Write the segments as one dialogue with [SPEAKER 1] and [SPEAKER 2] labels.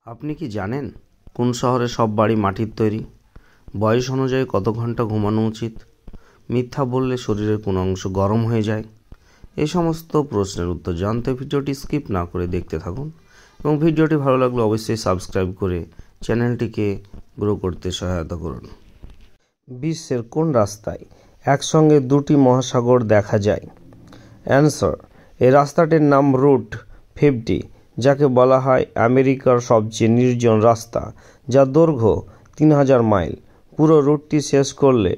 [SPEAKER 1] আপনি কি জানেন কোন শহরে সব বাড়ি মাটির তৈরি? বয়স অনুযায়ী কত ঘন্টা ঘুমানো উচিত? মিথ্যা বললে শরীরের কোন অংশ গরম হয়ে যায়? এই সমস্ত প্রশ্নের উত্তর জানতে ভিডিওটি স্কিপ না করে দেখতে থাকুন এবং ভিডিওটি ভালো লাগলে অবশ্যই সাবস্ক্রাইব করে চ্যানেলটিকে গ্রো করতে সহায়তা করুন। বিশ্বের কোন রাস্তায় একসঙ্গে দুটি মহাসাগর দেখা যায়? অ্যান্সার, এই রাস্তাটির নাম রুট 50, যাকে বলা হয় আমেরিকার সবচেয়ে নির্জন রাস্তা, যার দৈর্ঘ্য 3000 মাইল। পুরো রুটটি শেষ করলে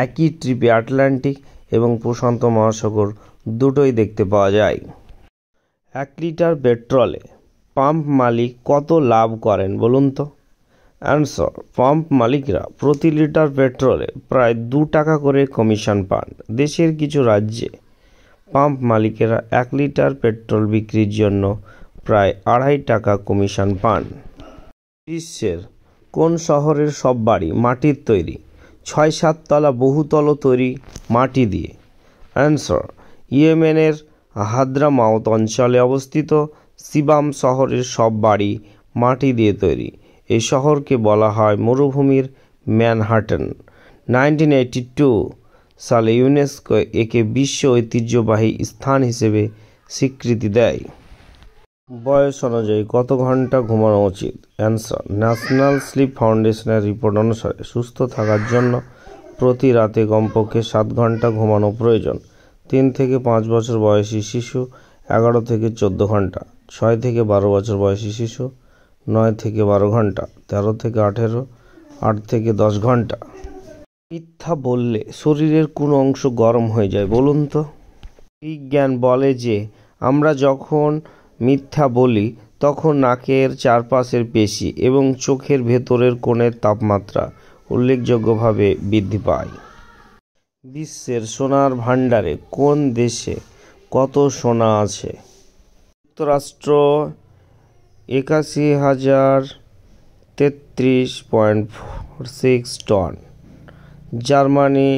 [SPEAKER 1] একই ট্রিপে আটলান্টিক এবং প্রশান্ত মহাসাগর দুটোই দেখতে পাওয়া যায়। 1 লিটার পেট্রোলে পাম্প মালিক কত লাভ করেন বলুন তো? অ্যান্সার, পাম্প মালিকরা প্রতি লিটার পেট্রোলে প্রায় 2 টাকা করে কমিশন পান। দেশের কিছু রাজ্যে পাম্প মালিকেরা 1 লিটার পেট্রোল বিক্রির জন্য প্রায় 2.5 টাকা কমিশন পান। বিশ্বের কোন শহরের সব বাড়ি মাটির তৈরি? 6-7 তলা বহুতল তৈরি মাটি দিয়ে। অ্যান্সার, ইয়েমেনের হাদ্রামাউত অঞ্চলে অবস্থিত সিবাম শহরের সব বাড়ি মাটি দিয়ে তৈরি। এই শহরকে বলা হয় মরুভূমির ম্যানহাটন। 1982 সালে ইউনেস্কো একে বিশ্ব ঐতিহ্যবাহী স্থান হিসেবে স্বীকৃতি দেয়। বয়স অনুযায়ী কত ঘন্টা ঘুমানো উচিত? অ্যান্সার, ন্যাশনাল স্লিপ ফাউন্ডেশনের রিপোর্ট অনুসারে সুস্থ থাকার জন্য প্রতি রাতে কমপক্ষে 7 ঘন্টা ঘুমানো প্রয়োজন। 3 থেকে 5 বছর বয়সী শিশু 11 থেকে 14 ঘন্টা, 6 থেকে 12 বছর বয়সী শিশু 9 থেকে 12 ঘন্টা, 13 থেকে 18, 8 থেকে 10 ঘন্টা। মিথ্যা বললে শরীরের কোন অংশ গরম হয়ে যায় বলুন তো? বিজ্ঞান বলে যে আমরা যখন মিথ্যা বলি তখন নাকের চারপাশের পেশি এবং চোখের ভেতরের কোণের তাপমাত্রা উল্লেখযোগ্যভাবে বৃদ্ধি পায়। বিশ্বের সোনার ভাণ্ডারে কোন দেশে কত সোনা আছে? যুক্তরাষ্ট্র 81,033.46 ton, Germany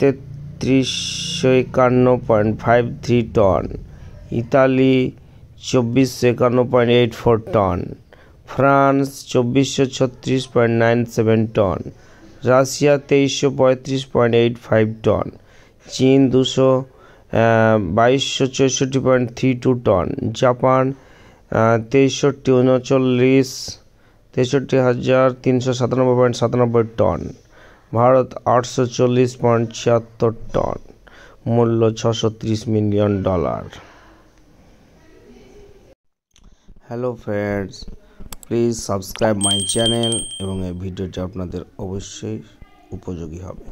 [SPEAKER 1] 3351.53 ton, Italy 2451.84 ton, France 2436.97 ton, Russia 2335.85 ton, চীন 2264.32 ton, Japan 6397.97 ton, Bharat 840.76 ton, মূল্য $630 million. Hello friends, please subscribe my channel এবং এই ভিডিওটি আপনাদের অবশ্যই উপযোগী হবে।